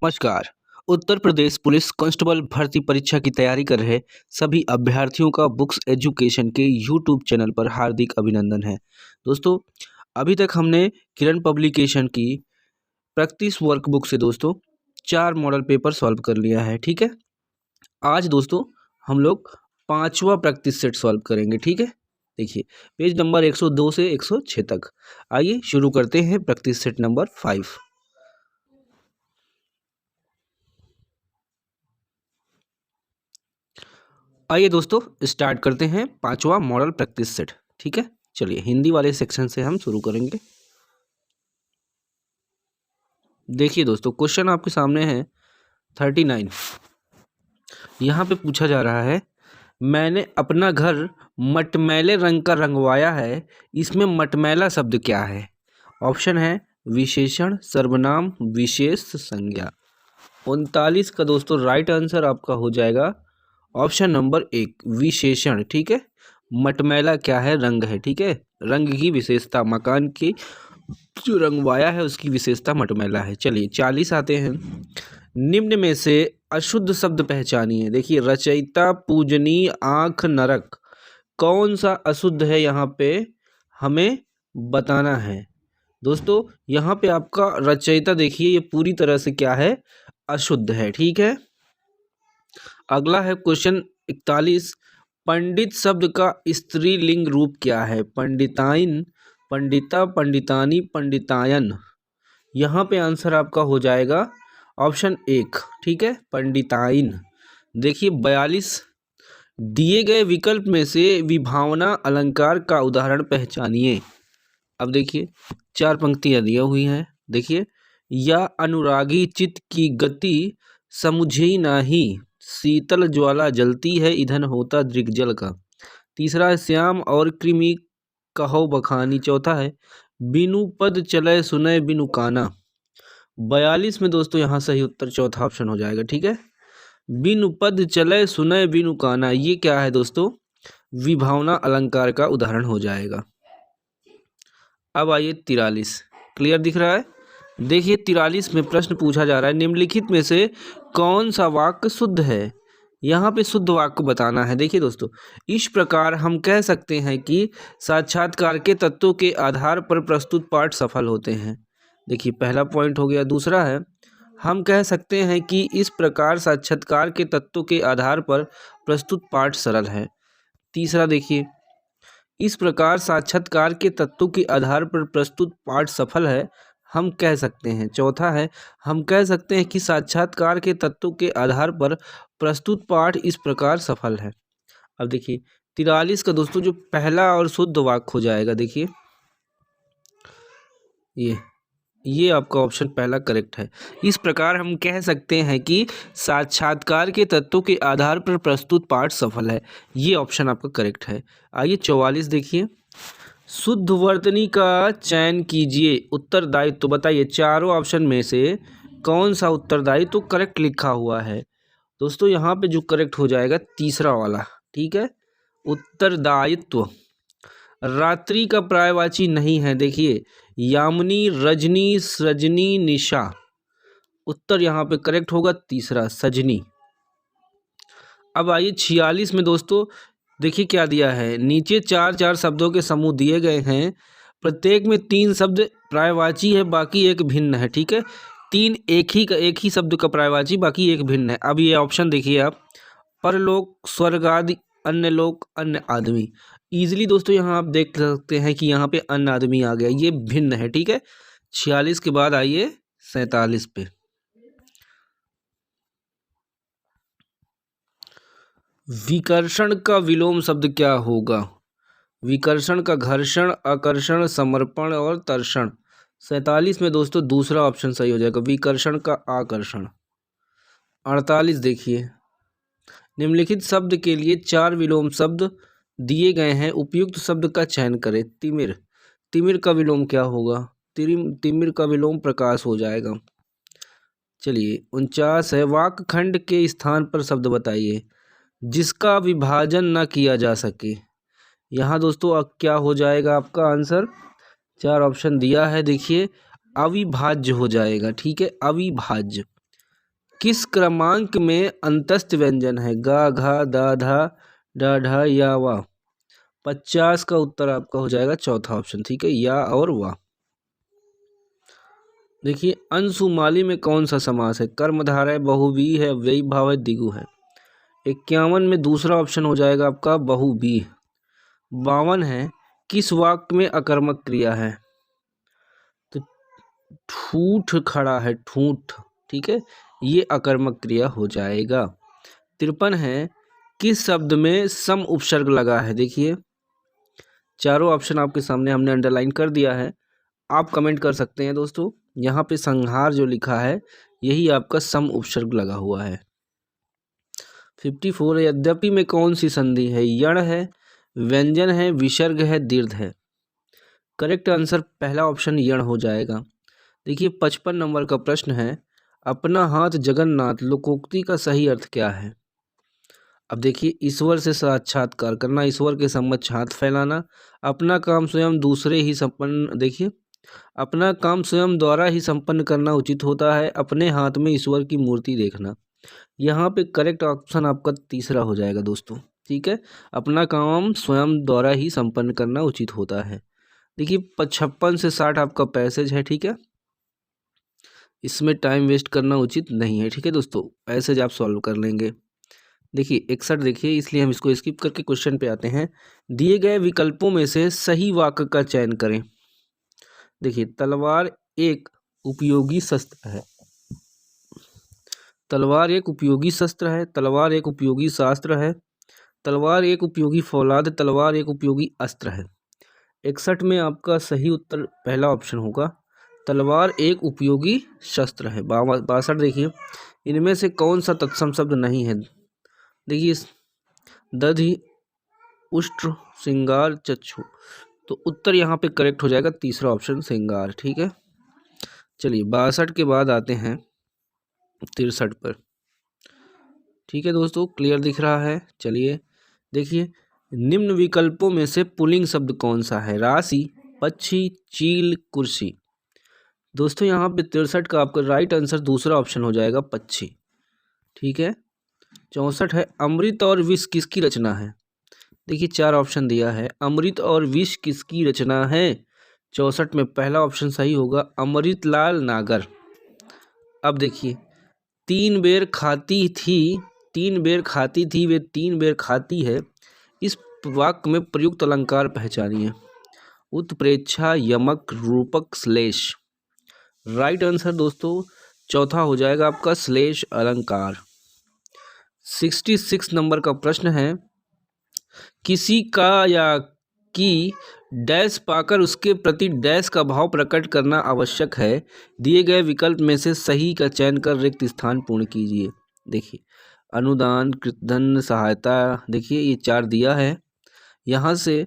नमस्कार। Uttar Pradesh police constable भर्ती परीक्षा की तैयारी कर रहे सभी अभ्यर्थियों का बुक्स एजुकेशन के यूट्यूब चैनल पर हार्दिक अभिनंदन है। दोस्तों, अभी तक हमने किरण पब्लिकेशन की प्रैक्टिस वर्कबुक से दोस्तों 4 मॉडल पेपर सॉल्व कर लिया है। ठीक है, आज दोस्तों हम लोग 5वां प्रैक्टिस सेट सॉल्व करेंगे। ठीक है, देखिए पेज नंबर 102 से 106 तक। आइए शुरू करते हैं प्रैक्टिस सेट नंबर 5। आइए दोस्तों स्टार्ट करते हैं 5वां मॉडल प्रैक्टिस सेट। ठीक है, चलिए हिंदी वाले सेक्शन से हम शुरू करेंगे। देखिए दोस्तों, क्वेश्चन आपके सामने है 39। यहाँ पे पूछा जा रहा है, मैंने अपना घर मटमैले रंग का रंगवाया है, इसमें मटमैला शब्द क्या है? ऑप्शन है विशेषण, सर्वनाम, विशेष संज्ञा। 39 का दोस्तों राइट आंसर आपका हो जाएगा ऑप्शन नंबर 1 विशेषण। ठीक है, मटमैला क्या है? रंग है। ठीक है, रंग की विशेषता, मकान की जो रंगवाया है उसकी विशेषता मटमैला है। चलिए 40 आते हैं। निम्न में से अशुद्ध शब्द पहचानिए। देखिए रचयिता, पूजनीय, आंख, नरक, कौन सा अशुद्ध है यहाँ पे हमें बताना है। दोस्तों यहाँ पे आपका रचयिता देखिए ये पूरी तरह से क्या है? अशुद्ध है। ठीक है, अगला है क्वेश्चन 41। पंडित शब्द का स्त्रीलिंग रूप क्या है? पंडिताइन, पंडिता, पंडितानी, पंडितायन। यहाँ पे आंसर आपका हो जाएगा ऑप्शन 1। ठीक है, पंडिताइन। देखिए 42। दिए गए विकल्प में से विभावना अलंकार का उदाहरण पहचानिए। अब देखिए 4 पंक्तियाँ दी हुई हैं। देखिए, या अनुरागी चित्त की गति समुझी नाही, शीतल ज्वाला जलती है, ईंधन होता दृग्जल का। तीसरा है श्याम और कृमि कहो बखानी। चौथा है बिनु पद चले सुने बिनु काना। 42 में दोस्तों यहाँ सही उत्तर चौथा ऑप्शन हो जाएगा। ठीक है, बिनु पद चले सुने बिनु काना, ये क्या है दोस्तों? विभावना अलंकार का उदाहरण हो जाएगा। अब आइए 43। क्लियर दिख रहा है? देखिए 43 में प्रश्न पूछा जा रहा है, निम्नलिखित में से कौन सा वाक्य शुद्ध है? यहाँ पे शुद्ध वाक्य बताना है। देखिए दोस्तों, इस प्रकार हम कह सकते हैं कि साक्षात्कार के तत्वों के आधार पर प्रस्तुत पाठ सफल होते हैं। देखिए पहला पॉइंट हो गया। दूसरा है, हम कह सकते हैं कि इस प्रकार साक्षात्कार के तत्वों के आधार पर प्रस्तुत पाठ सरल है। तीसरा देखिए, इस प्रकार साक्षात्कार के तत्वों के आधार पर प्रस्तुत पाठ सफल है, हम कह सकते हैं। चौथा है, हम कह सकते हैं कि साक्षात्कार के तत्वों के आधार पर प्रस्तुत पाठ इस प्रकार सफल है। अब देखिए 43 का दोस्तों जो पहला और शुद्ध वाक्य हो जाएगा, देखिए ये आपका ऑप्शन पहला करेक्ट है। इस प्रकार हम कह सकते हैं कि साक्षात्कार के तत्वों के आधार पर प्रस्तुत पाठ सफल है, ये ऑप्शन आपका करेक्ट है। आइए 44 देखिए, शुद्ध वर्तनी का चयन कीजिए, उत्तरदायित्व तो बताइए चारों ऑप्शन में से कौन सा उत्तरदायित्व तो करेक्ट लिखा हुआ है। दोस्तों यहाँ पे जो करेक्ट हो जाएगा तीसरा वाला। ठीक है, उत्तरदायित्व। रात्रि का पर्यायवाची नहीं है। देखिए यामिनी, रजनी, सजनी, निशा। उत्तर यहाँ पे करेक्ट होगा तीसरा, सजनी। अब आइए 46 में दोस्तों देखिए क्या दिया है, नीचे 4 शब्दों के समूह दिए गए हैं, प्रत्येक में 3 शब्द पर्यायवाची है, बाकी एक भिन्न है। ठीक है, 3 एक ही शब्द का पर्यायवाची, बाकी एक भिन्न है। अब ये ऑप्शन देखिए आप, परलोक, स्वर्ग आदि, अन्य लोक, अन्य आदमी। ईजिली दोस्तों यहाँ आप देख सकते हैं कि यहाँ पे अन्य आदमी आ गया, ये भिन्न है। ठीक है, 46 के बाद आइए 47 पे। विकर्षण का विलोम शब्द क्या होगा? विकर्षण का घर्षण, आकर्षण, समर्पण और तर्षण। 47 में दोस्तों दूसरा ऑप्शन सही हो जाएगा, विकर्षण का आकर्षण। 48 देखिए, निम्नलिखित शब्द के लिए 4 विलोम शब्द दिए गए हैं, उपयुक्त शब्द का चयन करें। तिमिर, तिमिर का विलोम क्या होगा? तिमिर का विलोम प्रकाश हो जाएगा। चलिए 49 है, वाक्य खंड के स्थान पर शब्द बताइए जिसका विभाजन न किया जा सके। यहाँ दोस्तों अब क्या हो जाएगा आपका आंसर? 4 ऑप्शन दिया है, देखिए अविभाज्य हो जाएगा। ठीक है, अविभाज्य। किस क्रमांक में अंतस्थ व्यंजन है? गा, घा, दा, धा, डा, ढा या वा? 50 का उत्तर आपका हो जाएगा चौथा ऑप्शन, ठीक है, या और वा। देखिए अंशुमाली में कौन सा समास है? कर्मधारय है, बहुव्रीहि है, व्ययी भाव है, द्विगु है। 51 में दूसरा ऑप्शन हो जाएगा आपका बहुव्रीहि। 52 है किस वाक्य में अकर्मक क्रिया है? तो ठूठ खड़ा है, ठूठ, ठीक है, ये अकर्मक क्रिया हो जाएगा। 53 है किस शब्द में सम उपसर्ग लगा है? देखिए चारों ऑप्शन आपके सामने हमने अंडरलाइन कर दिया है, आप कमेंट कर सकते हैं दोस्तों। यहाँ पे संहार जो लिखा है यही आपका सम उपसर्ग लगा हुआ है। 54 यद्यपि में कौन सी संधि है? यण है, व्यंजन है, विसर्ग है, दीर्घ है। करेक्ट आंसर पहला ऑप्शन यण हो जाएगा। देखिए 55 नंबर का प्रश्न है, अपना हाथ जगन्नाथ लोकोक्ति का सही अर्थ क्या है? अब देखिए ईश्वर से साक्षात्कार करना, ईश्वर के सम्मत हाथ फैलाना, अपना काम स्वयं दूसरे ही संपन्न, देखिए अपना काम स्वयं द्वारा ही संपन्न करना उचित होता है, अपने हाथ में ईश्वर की मूर्ति देखना। यहाँ पे करेक्ट ऑप्शन आपका तीसरा हो जाएगा दोस्तों, ठीक है, अपना काम स्वयं द्वारा ही संपन्न करना उचित होता है। देखिए 55 से 60 आपका पैसेज है, ठीक है, इसमें टाइम वेस्ट करना उचित नहीं है, ठीक है दोस्तों, पैसेज आप सॉल्व कर लेंगे। देखिए 61 देखिए, इसलिए हम इसको स्किप करके क्वेश्चन पे आते हैं। दिए गए विकल्पों में से सही वाक्य का चयन करें। देखिए तलवार एक उपयोगी शस्त्र है, तलवार एक उपयोगी शस्त्र है, तलवार एक उपयोगी शास्त्र है, तलवार एक उपयोगी फौलाद, तलवार एक उपयोगी अस्त्र है। 61 में आपका सही उत्तर पहला ऑप्शन होगा, तलवार एक उपयोगी शस्त्र है। 62 देखिए, इनमें से कौन सा तत्सम शब्द नहीं है? देखिए दधि, उष्ट्र, श्रृंगार, चक्षु, तो उत्तर यहाँ पे करेक्ट हो जाएगा तीसरा ऑप्शन श्रृंगार, ठीक है। चलिए 62 के बाद आते हैं 63 पर, ठीक है दोस्तों, क्लियर दिख रहा है। चलिए देखिए, निम्न विकल्पों में से पुल्लिंग शब्द कौन सा है? राशि, पक्षी, चील, कुर्सी। दोस्तों यहाँ पे 63 का आपका राइट आंसर दूसरा ऑप्शन हो जाएगा पक्षी, ठीक है। 64 है अमृत और विष किसकी रचना है? देखिए 4 ऑप्शन दिया है, अमृत और विष किसकी रचना है? 64 में पहला ऑप्शन सही होगा, अमृतलाल नागर। अब देखिए 3 बेर खाती थी, 3 बेर खाती थी, वे 3 बेर खाती है, इस वाक्य में प्रयुक्त अलंकार पहचानिए। उत्प्रेक्षा, यमक, रूपक, श्लेष। राइट आंसर दोस्तों चौथा हो जाएगा आपका श्लेष अलंकार। 66 नंबर का प्रश्न है, किसी का या की डैश पाकर उसके प्रति डैश का भाव प्रकट करना आवश्यक है, दिए गए विकल्प में से सही का चयन कर रिक्त स्थान पूर्ण कीजिए। देखिए अनुदान, कृतधन, सहायता, देखिए ये 4 दिया है, यहाँ से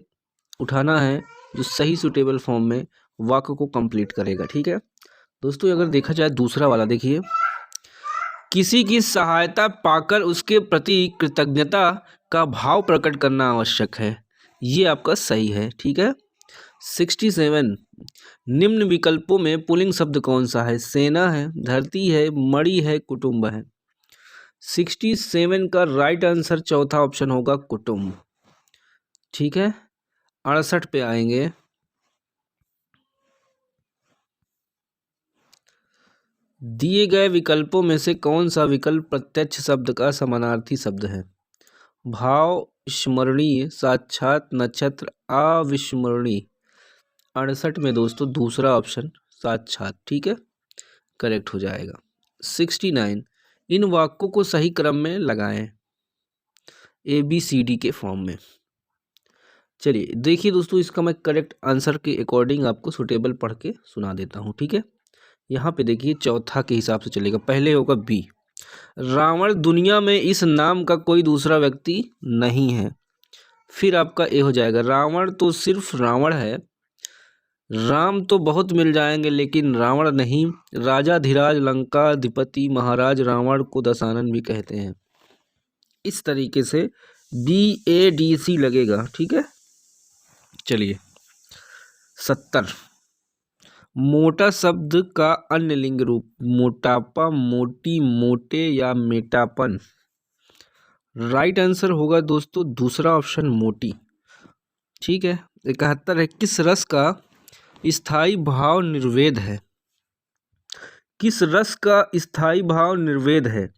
उठाना है जो सही सुटेबल फॉर्म में वाक्य को कंप्लीट करेगा, ठीक है दोस्तों। अगर देखा जाए दूसरा वाला, देखिए किसी की सहायता पाकर उसके प्रति कृतज्ञता का भाव प्रकट करना आवश्यक है, ये आपका सही है, ठीक है। 67 निम्न विकल्पों में पुल्लिंग शब्द कौन सा है? सेना है, धरती है, मणि है, कुटुंब है। 67 का राइट आंसर चौथा ऑप्शन होगा कुटुंब, ठीक है। 68 पे आएंगे, दिए गए विकल्पों में से कौन सा विकल्प प्रत्यक्ष शब्द का समानार्थी शब्द है? भाव, स्मरणीय, साक्षात, नक्षत्र, अविस्मरणीय। 68 में दोस्तों दूसरा ऑप्शन साक्षात, ठीक है, करेक्ट हो जाएगा। 69 इन वाक्यों को सही क्रम में लगाएं, ABCD के फॉर्म में। चलिए देखिए दोस्तों, इसका मैं करेक्ट आंसर के अकॉर्डिंग आपको सुटेबल पढ़ के सुना देता हूँ, ठीक है। यहाँ पे देखिए चौथा के हिसाब से चलेगा, पहले होगा बी, रावण दुनिया में इस नाम का कोई दूसरा व्यक्ति नहीं है। फिर आपका ए हो जाएगा, रावण तो सिर्फ रावण है, राम तो बहुत मिल जाएंगे लेकिन रावण नहीं, राजा धीराज लंकाधिपति महाराज रावण को दशानन भी कहते हैं। इस तरीके से BADC लगेगा, ठीक है। चलिए 70 मोटा शब्द का अन्य लिंग रूप, मोटापा, मोटी, मोटे या मेटापन। राइट आंसर होगा दोस्तों दूसरा ऑप्शन, मोटी। ठीक है। 71 है, किस रस का स्थायी भाव निर्वेद है? किस रस का स्थायी भाव निर्वेद है?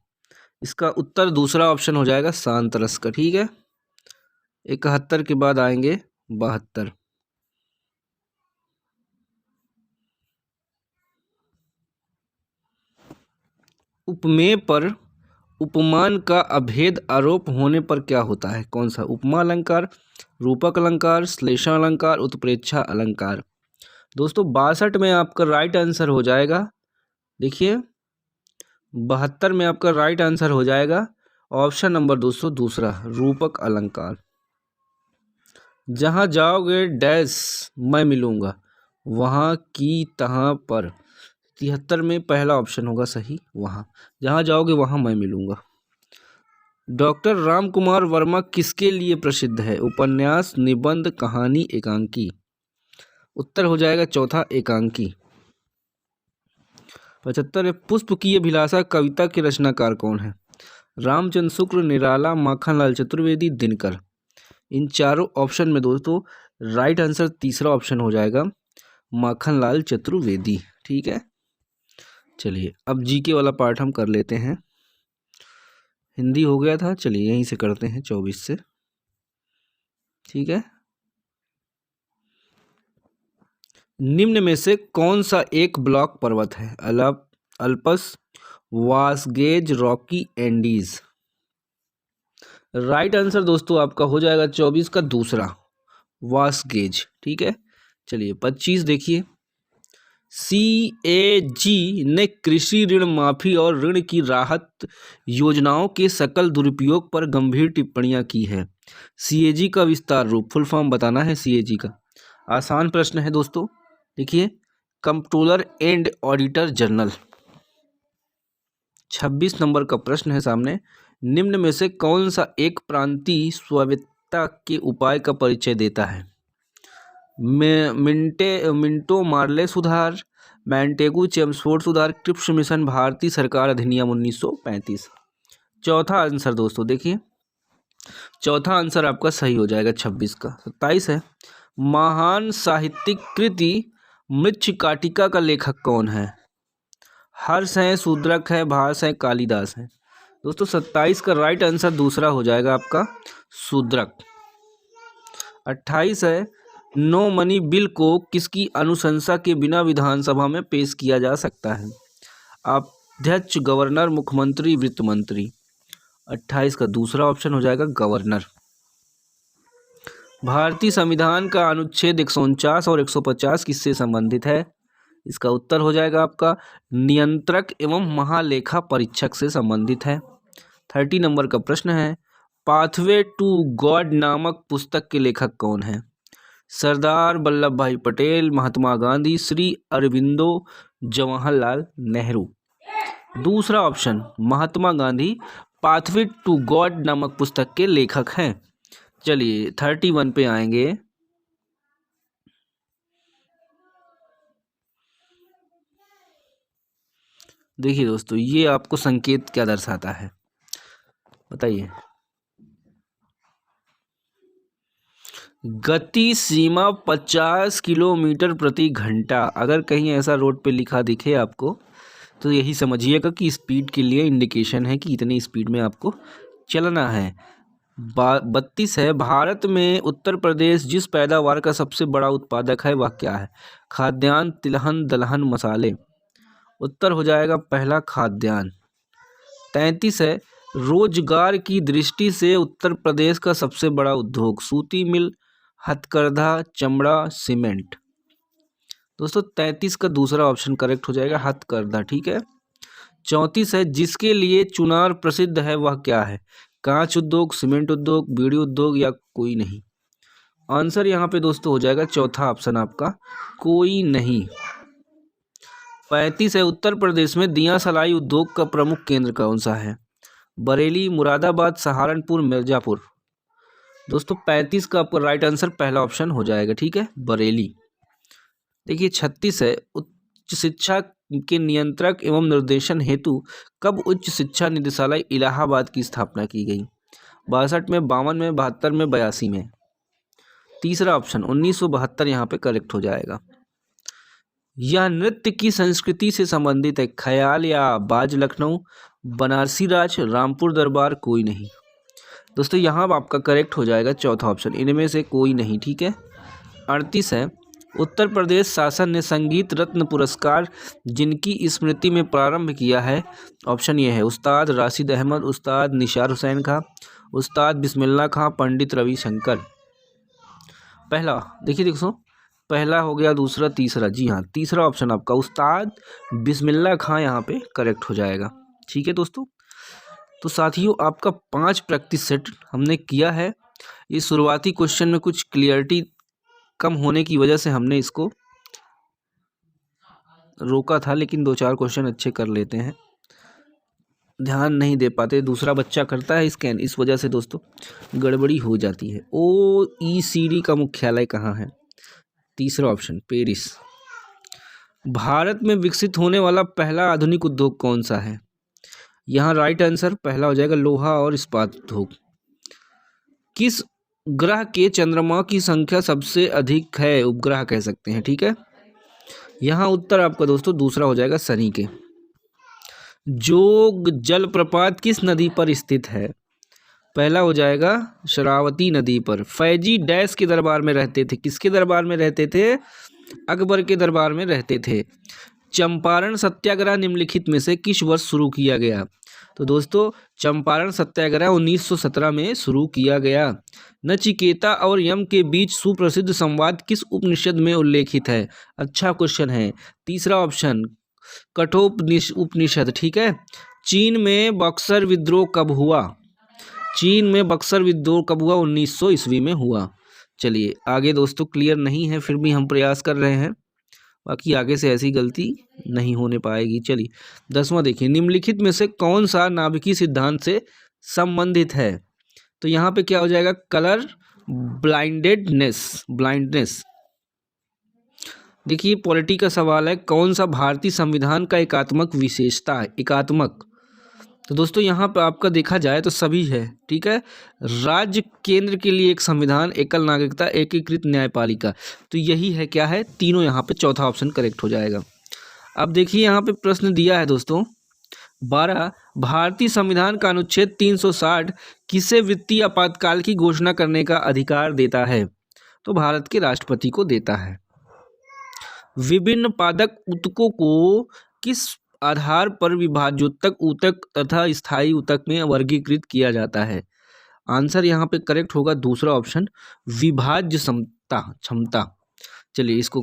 इसका उत्तर दूसरा ऑप्शन हो जाएगा, शांत रस का। ठीक है। 71 के बाद आएंगे 72। उपमेय पर उपमान का अभेद आरोप होने पर क्या होता है? कौन सा? उपमा अलंकार, रूपक अलंकार, श्लेषण अलंकार, उत्प्रेक्षा अलंकार। दोस्तों 62 में आपका राइट आंसर हो जाएगा, देखिए 72 में आपका राइट आंसर हो जाएगा ऑप्शन नंबर दोस्तों दूसरा, रूपक अलंकार। जहाँ जाओगे डैश मैं मिलूंगा, वहाँ की तहाँ पर। 73 में पहला ऑप्शन होगा सही, वहाँ जहाँ जाओगे वहाँ मैं मिलूंगा। डॉक्टर राम कुमार वर्मा किसके लिए प्रसिद्ध है? उपन्यास, निबंध, कहानी, एकांकी। उत्तर हो जाएगा चौथा, एकांकी। 75 है, पुष्प की अभिलाषा कविता के रचनाकार कौन है? रामचंद्र शुक्ल, निराला, माखनलाल चतुर्वेदी, दिनकर। इन चारों ऑप्शन में दोस्तों राइट आंसर तीसरा ऑप्शन हो जाएगा, माखनलाल चतुर्वेदी। ठीक है। चलिए अब जीके वाला पार्ट हम कर लेते हैं। हिंदी हो गया था, चलिए यहीं से करते हैं 24 से। ठीक है। निम्न में से कौन सा एक ब्लॉक पर्वत है? अल्पस, वासगेज, रॉकी, एंडीज। राइट आंसर दोस्तों आपका हो जाएगा 24 का दूसरा, वासगेज। ठीक है। चलिए 25 देखिए। CAG ने कृषि ऋण माफी और ऋण की राहत योजनाओं के सकल दुरुपयोग पर गंभीर टिप्पणियां की है। CAG का विस्तार रूप, फुल फॉर्म बताना है CAG का। आसान प्रश्न है दोस्तों, देखिए controller and auditor general. 26 number का प्रश्न है सामने। निम्न में से कौन सा एक प्रांतीय स्वायत्तता के उपाय का परिचय देता है? मिंटो मार्ले सुधार, मैंटेगू चेम्सफोर्ड सुधार, क्रिप्स मिशन, भारतीय सरकार अधिनियम 1935। चौथा आंसर दोस्तों देखिए, चौथा आंसर आपका सही हो जाएगा 26 का। 27 है, महान साहित्यिक कृति मृच्छकाटिका का लेखक कौन है? हर्ष है, शूद्रक है, भास है, कालिदास है। दोस्तों 27 का राइट आंसर दूसरा हो जाएगा आपका, शूद्रक। 28 है, नो मनी बिल को किसकी अनुशंसा के बिना विधानसभा में पेश किया जा सकता है? अध्यक्ष, गवर्नर, मुख्यमंत्री, वित्त मंत्री। 28 का दूसरा ऑप्शन हो जाएगा, गवर्नर। भारतीय संविधान का अनुच्छेद 149 और 150 किससे संबंधित है? इसका उत्तर हो जाएगा आपका, नियंत्रक एवं महालेखा परीक्षक से संबंधित है। 30 नंबर का प्रश्न है, पाथवे टू गॉड नामक पुस्तक के लेखक कौन है? सरदार वल्लभ भाई पटेल, महात्मा गांधी, श्री अरविंदो, जवाहरलाल नेहरू। दूसरा option Mahatma Gandhi Pathway to God नामक पुस्तक के लेखक हैं। चलिए 31 पे आएंगे। देखिए दोस्तों, ये आपको संकेत क्या दर्शाता है बताइए? गति सीमा 50 किलोमीटर प्रति घंटा। अगर कहीं ऐसा रोड पे लिखा दिखे आपको तो यही समझिएगा कि स्पीड के लिए इंडिकेशन है कि इतनी स्पीड में आपको चलना है। 32 है, भारत में उत्तर प्रदेश जिस पैदावार का सबसे बड़ा उत्पादक है वह क्या है? खाद्यान्न, तिलहन, दलहन, मसाले। उत्तर हो जाएगा पहला, खाद्यान्न। 33 है, रोजगार की दृष्टि से उत्तर प्रदेश का सबसे बड़ा उद्योग, सूती मिल, हथकरघा, चमड़ा, सीमेंट। दोस्तों 33 का दूसरा ऑप्शन करेक्ट हो जाएगा, हथकरघा। ठीक है। 34 है, जिसके लिए चुनार प्रसिद्ध है वह क्या है? कांच उद्योग, सीमेंट उद्योग, बीड़ी उद्योग या कोई नहीं। आंसर यहाँ पे दोस्तों हो जाएगा चौथा ऑप्शन आपका, कोई नहीं। 35 है, उत्तर प्रदेश में दिया सलाई उद्योग का प्रमुख केंद्र कौन सा है? बरेली, मुरादाबाद, सहारनपुर, मिर्जापुर। दोस्तों 35 का आपका राइट आंसर पहला ऑप्शन हो जाएगा। ठीक है, बरेली। देखिए 36 है, उच्च शिक्षा के नियंत्रक एवं निर्देशन हेतु कब उच्च शिक्षा निदेशालय इलाहाबाद की स्थापना की गई? 62 में, 52 में, 72 में, 82 में। तीसरा ऑप्शन 1972 यहाँ पे करेक्ट हो जाएगा। यह नृत्य की संस्कृति से संबंधित है। ख्याल या बाज लखनऊ, बनारसी राज, रामपुर दरबार, कोई नहीं। दोस्तों यहाँ आपका करेक्ट हो जाएगा चौथा ऑप्शन, इनमें से कोई नहीं। ठीक है। 38 है, उत्तर प्रदेश शासन ने संगीत रत्न पुरस्कार जिनकी स्मृति में प्रारंभ किया है? ऑप्शन ये है उस्ताद राशिद अहमद, उस्ताद निसार हुसैन खां, उस्ताद बिस्मिल्लाह खां, पंडित रविशंकर। पहला देखिए दोस्तों, पहला हो गया, दूसरा, तीसरा। जी हाँ, तीसरा ऑप्शन आपका उस्ताद बिस्मिल्लाह खां यहाँ पे करेक्ट हो जाएगा। ठीक है दोस्तों, तो साथियों आपका 5 प्रैक्टिस सेट हमने किया है। इस शुरुआती क्वेश्चन में कुछ क्लियरिटी कम होने की वजह से हमने इसको रोका था, लेकिन 2-4 क्वेश्चन अच्छे कर लेते हैं, ध्यान नहीं दे पाते, दूसरा बच्चा करता है स्कैन, इस वजह से दोस्तों गड़बड़ी हो जाती है। OECD का मुख्यालय कहाँ है? तीसरा ऑप्शन पेरिस। भारत में विकसित होने वाला पहला आधुनिक उद्योग कौन सा है? यहाँ राइट आंसर पहला हो जाएगा लोहा और इस्पात उद्योग। किस ग्रह के चंद्रमा की संख्या सबसे अधिक है? उपग्रह कह सकते हैं। ठीक है, यहाँ उत्तर आपका दोस्तों दूसरा हो जाएगा शनि के। जोग जलप्रपात किस नदी पर स्थित है? पहला हो जाएगा शरावती नदी पर। फैजी डैश के दरबार में रहते थे? किसके दरबार में रहते थे? अकबर के दरबार में रहते थे। चंपारण सत्याग्रह निम्नलिखित में से किस वर्ष शुरू किया गया? तो दोस्तों चंपारण सत्याग्रह 1917 में शुरू किया गया। नचिकेता और यम के बीच सुप्रसिद्ध संवाद किस उपनिषद में उल्लेखित है? अच्छा क्वेश्चन है। तीसरा ऑप्शन कठोपनिषद। ठीक है। चीन में बक्सर विद्रोह कब हुआ? चीन में बक्सर विद्रोह कब हुआ? 1900 ईस्वी में हुआ। चलिए आगे दोस्तों, क्लियर नहीं है फिर भी हम प्रयास कर रहे हैं, बाकी आगे से ऐसी गलती नहीं होने पाएगी। चलिए 10वां देखिए, निम्नलिखित में से कौन सा नाभिकीय सिद्धांत से संबंधित है? तो यहाँ पे क्या हो जाएगा? Colour blindness. देखिए पॉलिटी का सवाल है, कौन सा भारतीय संविधान का एकात्मक विशेषता है? एकात्मक, तो दोस्तों यहाँ पे आपका देखा जाए तो सभी है। ठीक है, राज्य केंद्र के लिए एक संविधान, एकल नागरिकता, एकीकृत न्यायपालिका, तो यही है क्या है? तीनों। यहाँ पे चौथा ऑप्शन करेक्ट हो जाएगा। अब देखिए यहाँ पे प्रश्न दिया है दोस्तों 12, भारतीय संविधान का अनुच्छेद 360 किसे वित्तीय आपातकाल की घोषणा करने का अधिकार देता है? तो भारत के राष्ट्रपति को देता है। विभिन्न पादक ऊतकों को किस आधार पर विभाज्योतक, ऊतक तथा स्थायी ऊतक में वर्गीकृत किया जाता है? आंसर यहाँ पे करेक्ट होगा दूसरा ऑप्शन, विभाज्य क्षमता। चलिए इसको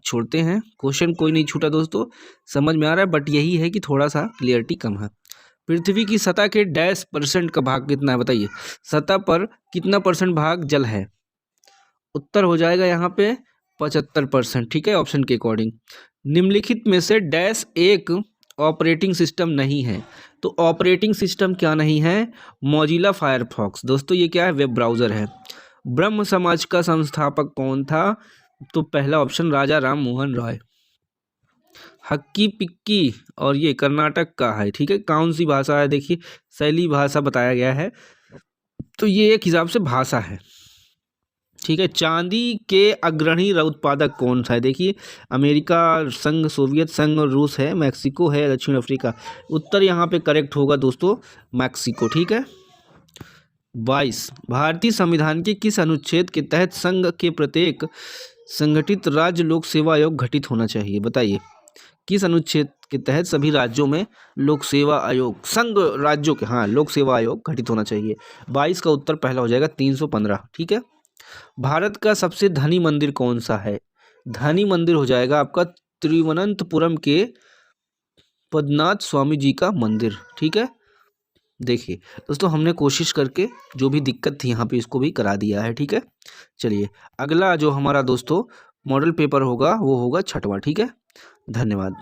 छोड़ते हैं, क्वेश्चन कोई नहीं छूटा दोस्तों, समझ में आ रहा है, बट यही है कि थोड़ा सा क्लियरिटी कम है। पृथ्वी की सतह के %% का भाग कितना है? बताइए, सतह पर कितना % भाग जल है? उत्तर हो जाएगा यहाँ पे 75%। ठीक है, ऑप्शन के अकॉर्डिंग। निम्नलिखित में से डैश एक ऑपरेटिंग सिस्टम नहीं है? तो ऑपरेटिंग सिस्टम क्या नहीं है? Mozilla Firefox. दोस्तों ये क्या है? वेब ब्राउज़र है। ब्रह्म समाज का संस्थापक कौन था? तो पहला ऑप्शन राजा राम मोहन राय। हक्की पिक्की और ये कर्नाटक का है। ठीक है, कौन सी भाषा है? देखिए शैली भाषा बताया गया है, तो ये एक हिसाब से भाषा है। ठीक है, चांदी के अग्रणी उत्पादक कौन सा है? देखिए अमेरिका संघ, सोवियत संघ, रूस है, मैक्सिको है, दक्षिण अफ्रीका। उत्तर यहाँ पे करेक्ट होगा दोस्तों मैक्सिको। ठीक है। 22, भारतीय संविधान के किस अनुच्छेद के तहत संघ के प्रत्येक संगठित राज्य लोक सेवा आयोग गठित होना चाहिए? बताइए, किस अनुच्छेद के तहत सभी राज्यों में लोक सेवा आयोग, संघ राज्यों के, हाँ, लोक सेवा आयोग गठित होना चाहिए? 22 का उत्तर पहला हो जाएगा 315। ठीक है। भारत का सबसे धनी मंदिर कौन सा है? धनी मंदिर हो जाएगा आपका तिरुवनंतपुरम के पद्मनाथ स्वामी जी का मंदिर। ठीक है। देखिए दोस्तों हमने कोशिश करके जो भी दिक्कत थी यहाँ पे इसको भी करा दिया है। ठीक है। चलिए अगला जो हमारा दोस्तों मॉडल पेपर होगा वो होगा 6वां। ठीक है, धन्यवाद।